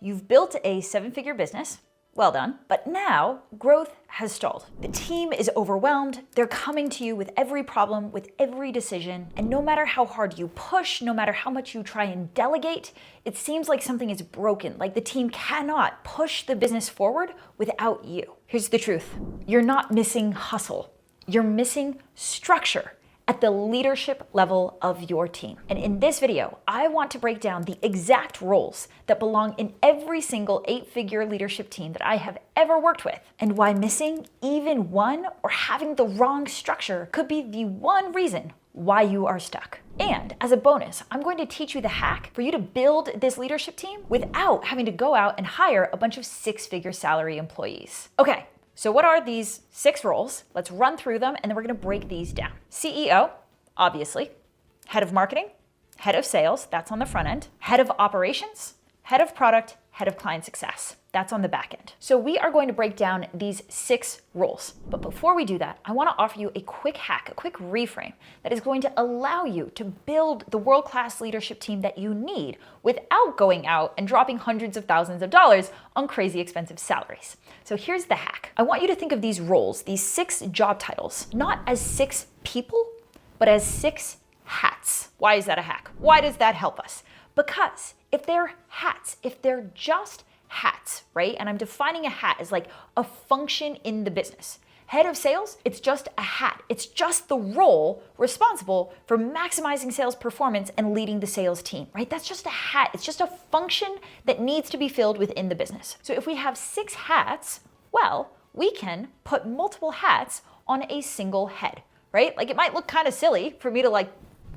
You've built a 7-figure business. Well done. But now growth has stalled. The team is overwhelmed. They're coming to you with every problem, with every decision. And no matter how hard you push, no matter how much you try and delegate, it seems like something is broken, like the team cannot push the business forward without you. Here's the truth. You're not missing hustle. You're missing structure at the leadership level of your team. And in this video, I want to break down the exact roles that belong in every single 8-figure leadership team that I have ever worked with, and why missing even one or having the wrong structure could be the one reason why you are stuck. And as a bonus, I'm going to teach you the hack for you to build this leadership team without having to go out and hire a bunch of 6-figure salary employees. Okay. So what are these 6 roles? Let's run through them and then we're gonna break these down. CEO, obviously. Head of marketing, head of sales, that's on the front end. Head of operations, head of product, head of client success. That's on the back end. So we are going to break down these 6 roles. But before we do that, I wanna offer you a quick hack, a quick reframe that is going to allow you to build the world-class leadership team that you need without going out and dropping hundreds of thousands of dollars on crazy expensive salaries. So here's the hack. I want you to think of these roles, these 6 job titles, not as 6 people, but as 6 hats. Why is that a hack? Why does that help us? Because if they're hats, if they're just hats, right? And I'm defining a hat as like a function in the business. Head of sales, it's just a hat. It's just the role responsible for maximizing sales performance and leading the sales team, right? That's just a hat. It's just a function that needs to be filled within the business. So if we have 6 hats, well, we can put multiple hats on a single head, right? Like it might look kind of silly for me to like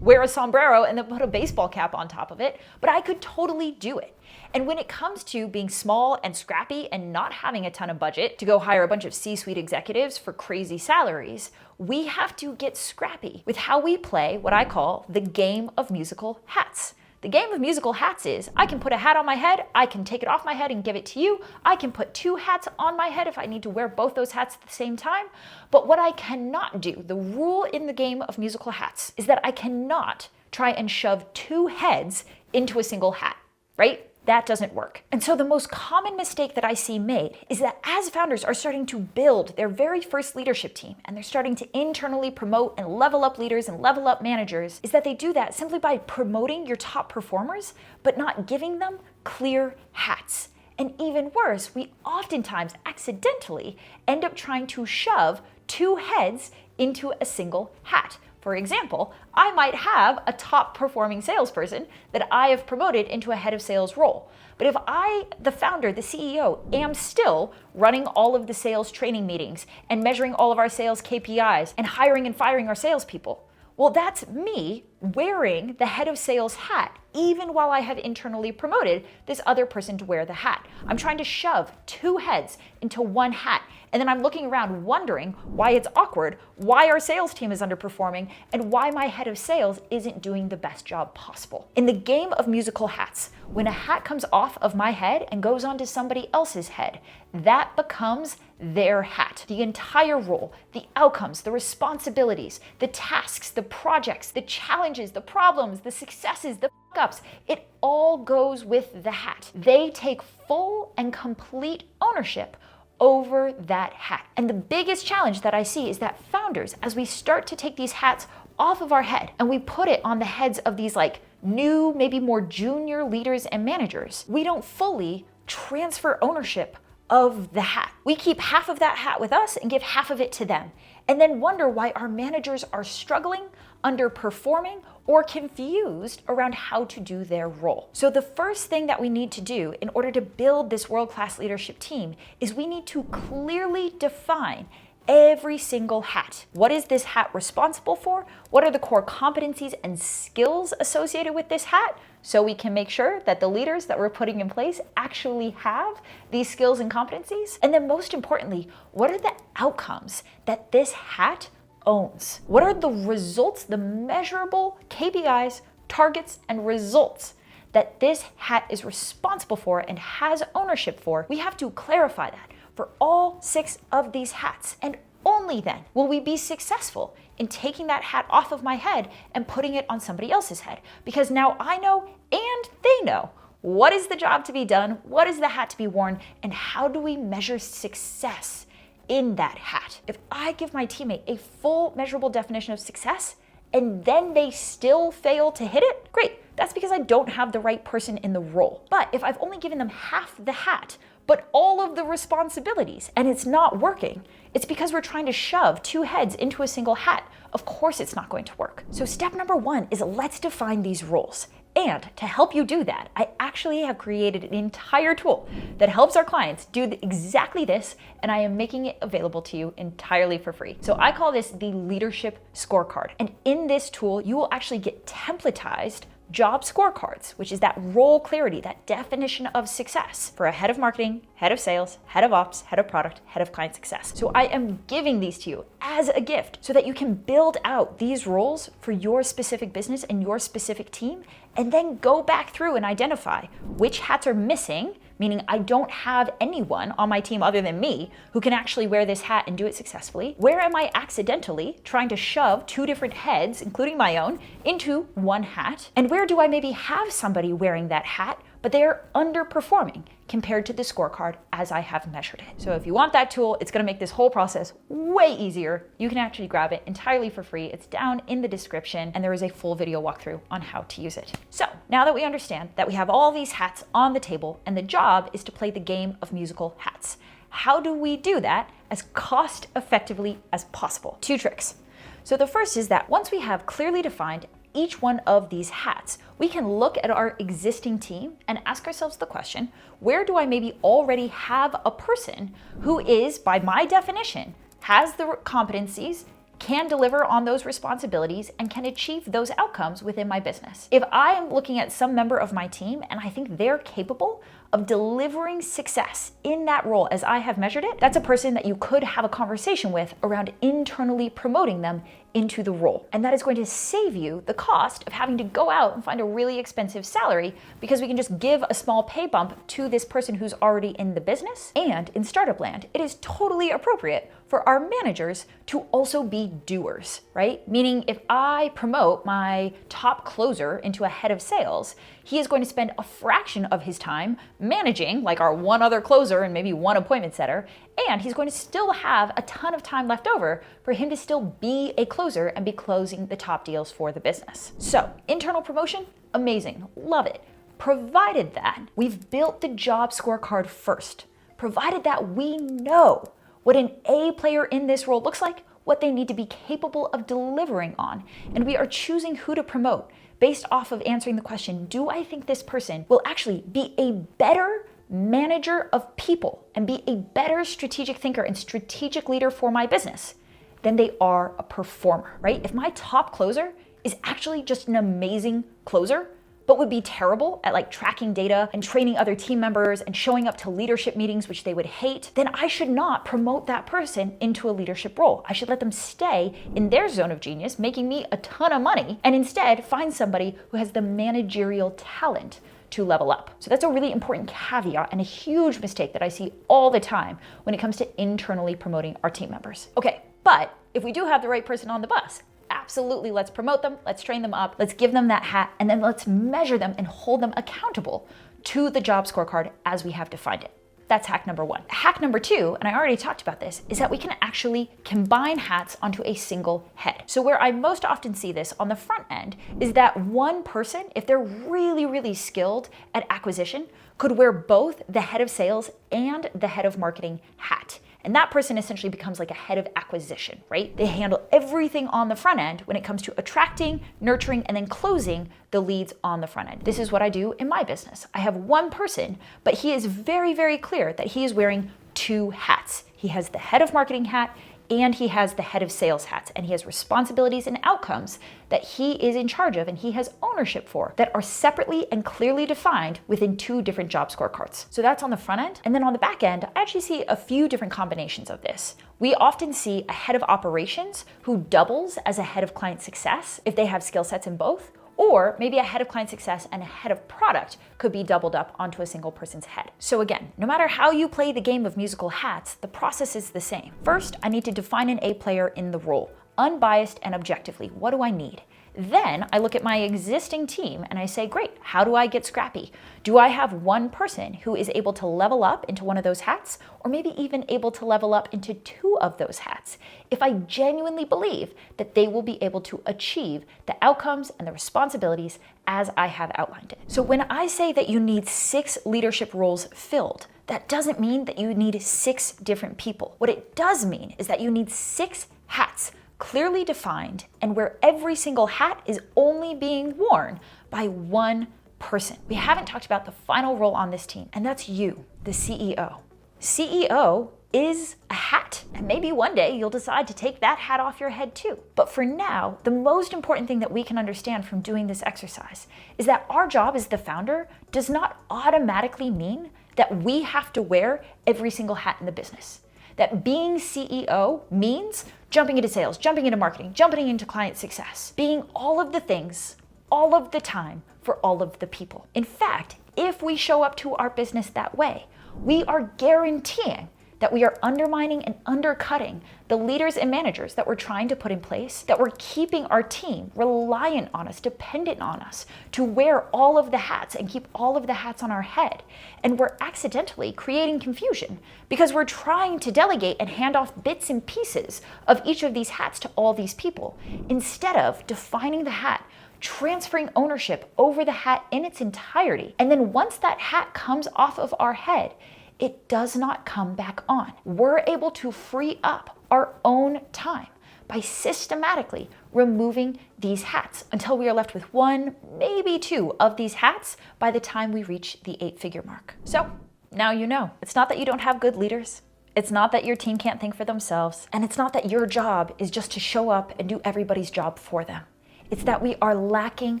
wear a sombrero and then put a baseball cap on top of it, but I could totally do it. And when it comes to being small and scrappy and not having a ton of budget to go hire a bunch of C-suite executives for crazy salaries, we have to get scrappy with how we play what I call the game of musical hats. The game of musical hats is, I can put a hat on my head, I can take it off my head and give it to you, I can put 2 hats on my head if I need to wear both those hats at the same time, but what I cannot do, the rule in the game of musical hats, is that I cannot try and shove 2 heads into a single hat, right? That doesn't work. And so the most common mistake that I see made is that as founders are starting to build their very first leadership team and they're starting to internally promote and level up leaders and level up managers, is that they do that simply by promoting your top performers, but not giving them clear hats. And even worse, we oftentimes accidentally end up trying to shove 2 heads into a single hat. For example, I might have a top performing salesperson that I have promoted into a head of sales role. But if I, the founder, the CEO, am still running all of the sales training meetings and measuring all of our sales KPIs and hiring and firing our salespeople, well, that's me wearing the head of sales hat, even while I have internally promoted this other person to wear the hat. I'm trying to shove 2 heads into 1 hat, and then I'm looking around wondering why it's awkward, why our sales team is underperforming, and why my head of sales isn't doing the best job possible. In the game of musical hats, when a hat comes off of my head and goes onto somebody else's head, that becomes their hat. The entire role, the outcomes, the responsibilities, the tasks, the projects, the challenges, the problems, the successes, the fuck-ups, it all goes with the hat. They take full and complete ownership over that hat. And the biggest challenge that I see is that founders, as we start to take these hats off of our head and we put it on the heads of these like new, maybe more junior leaders and managers, we don't fully transfer ownership of the hat. We keep half of that hat with us and give half of it to them, and then wonder why our managers are struggling, underperforming, or confused around how to do their role. So the first thing that we need to do in order to build this world-class leadership team is we need to clearly define every single hat. What is this hat responsible for? What are the core competencies and skills associated with this hat? So we can make sure that the leaders that we're putting in place actually have these skills and competencies. And then most importantly, what are the outcomes that this hat owns? What are the results, the measurable KPIs, targets, and results that this hat is responsible for and has ownership for? We have to clarify that for all 6 of these hats, and only then will we be successful in taking that hat off of my head and putting it on somebody else's head, because now I know and they know What is the job to be done? What is the hat to be worn? And how do we measure success in that hat? If I give my teammate a full measurable definition of success and then they still fail to hit it, great. That's because I don't have the right person in the role. But if I've only given them half the hat, but all of the responsibilities, and it's not working, it's because we're trying to shove two heads into a single hat. Of course it's not going to work. So step number one is let's define these roles. And to help you do that, I actually have created an entire tool that helps our clients do exactly this, and I am making it available to you entirely for free. So I call this the Leadership Scorecard. And in this tool, you will actually get templatized job scorecards, which is that role clarity, that definition of success for a head of marketing, head of sales, head of ops, head of product, head of client success. So I am giving these to you as a gift so that you can build out these roles for your specific business and your specific team, and then go back through and identify which hats are missing, meaning I don't have anyone on my team other than me who can actually wear this hat and do it successfully. Where am I accidentally trying to shove two different heads, including my own, into one hat? And where do I maybe have somebody wearing that hat, but they're underperforming compared to the scorecard as I have measured it? So if you want that tool, it's gonna make this whole process way easier. You can actually grab it entirely for free. It's down in the description, and there is a full video walkthrough on how to use it. So now that we understand that we have all these hats on the table and the job is to play the game of musical hats, how do we do that as cost effectively as possible? Two tricks. So the first is that once we have clearly defined each one of these hats, we can look at our existing team and ask ourselves the question, where do I maybe already have a person who is, by my definition, has the competencies, can deliver on those responsibilities, and can achieve those outcomes within my business? If I am looking at some member of my team and I think they're capable of delivering success in that role as I have measured it, that's a person that you could have a conversation with around internally promoting them into the role. And that is going to save you the cost of having to go out and find a really expensive salary, because we can just give a small pay bump to this person who's already in the business. And in startup land, it is totally appropriate for our managers to also be doers, right? Meaning if I promote my top closer into a head of sales, he is going to spend a fraction of his time managing like our one other closer and maybe one appointment setter, and he's going to still have a ton of time left over for him to still be a closer and be closing the top deals for the business. So internal promotion, amazing, love it. Provided that we've built the job scorecard first, provided that we know what an A player in this role looks like, what they need to be capable of delivering on, and we are choosing who to promote based off of answering the question, do I think this person will actually be a better manager of people and be a better strategic thinker and strategic leader for my business than they are a performer, right? If my top closer is actually just an amazing closer, but would be terrible at like tracking data and training other team members and showing up to leadership meetings, which they would hate, then I should not promote that person into a leadership role. I should let them stay in their zone of genius, making me a ton of money, and instead find somebody who has the managerial talent to level up. So that's a really important caveat and a huge mistake that I see all the time when it comes to internally promoting our team members. Okay, but if we do have the right person on the bus, absolutely, let's promote them, let's train them up, let's give them that hat, and then let's measure them and hold them accountable to the job scorecard as we have defined it. That's hack number one. Hack number two, and I already talked about this, is that we can actually combine hats onto a single head. So where I most often see this on the front end is that one person, if they're really, really skilled at acquisition, could wear both the head of sales and the head of marketing hat. And that person essentially becomes like a head of acquisition, right? They handle everything on the front end when it comes to attracting, nurturing, and then closing the leads on the front end. This is what I do in my business. I have one person, but he is very, very clear that he is wearing two hats. He has the head of marketing hat and he has the head of sales hats, and he has responsibilities and outcomes that he is in charge of and he has ownership for that are separately and clearly defined within two different job scorecards. So that's on the front end. And then on the back end, I actually see a few different combinations of this. We often see a head of operations who doubles as a head of client success if they have skill sets in both, or maybe a head of client success and a head of product could be doubled up onto a single person's head. So again, no matter how you play the game of musical hats, the process is the same. First, I need to define an A player in the role, unbiased and objectively. What do I need? Then I look at my existing team and I say, great, how do I get scrappy? Do I have one person who is able to level up into one of those hats, or maybe even able to level up into 2 of those hats, if I genuinely believe that they will be able to achieve the outcomes and the responsibilities as I have outlined it? So when I say that you need 6 leadership roles filled, that doesn't mean that you need 6 different people. What it does mean is that you need 6 hats clearly defined, and where every single hat is only being worn by one person. We haven't talked about the final role on this team, and that's you, the CEO. CEO is a hat, and maybe one day you'll decide to take that hat off your head too. But for now, the most important thing that we can understand from doing this exercise is that our job as the founder does not automatically mean that we have to wear every single hat in the business. That being CEO means jumping into sales, jumping into marketing, jumping into client success, being all of the things, all of the time, for all of the people. In fact, if we show up to our business that way, we are guaranteeing that we are undermining and undercutting the leaders and managers that we're trying to put in place, that we're keeping our team reliant on us, dependent on us, to wear all of the hats and keep all of the hats on our head. And we're accidentally creating confusion because we're trying to delegate and hand off bits and pieces of each of these hats to all these people, instead of defining the hat, transferring ownership over the hat in its entirety. And then once that hat comes off of our head, it does not come back on. We're able to free up our own time by systematically removing these hats until we are left with 1, maybe 2 of these hats by the time we reach the 8-figure mark. So now you know. It's not that you don't have good leaders. It's not that your team can't think for themselves. And it's not that your job is just to show up and do everybody's job for them. It's that we are lacking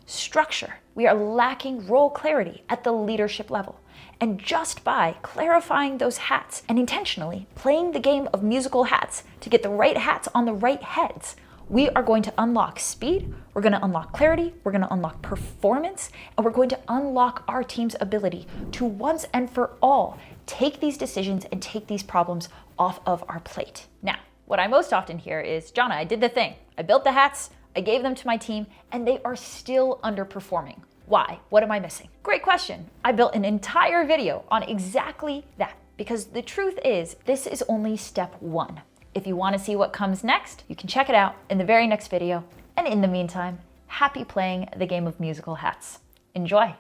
structure. We are lacking role clarity at the leadership level. And just by clarifying those hats and intentionally playing the game of musical hats to get the right hats on the right heads, we are going to unlock speed, we're going to unlock clarity, we're going to unlock performance, and we're going to unlock our team's ability to once and for all take these decisions and take these problems off of our plate. Now, what I most often hear is, Jhana, I did the thing. I built the hats, I gave them to my team, and they are still underperforming. Why? What am I missing? Great question. I built an entire video on exactly that, because the truth is, this is only step 1. If you want to see what comes next, you can check it out in the very next video. And in the meantime, happy playing the game of musical hats. Enjoy.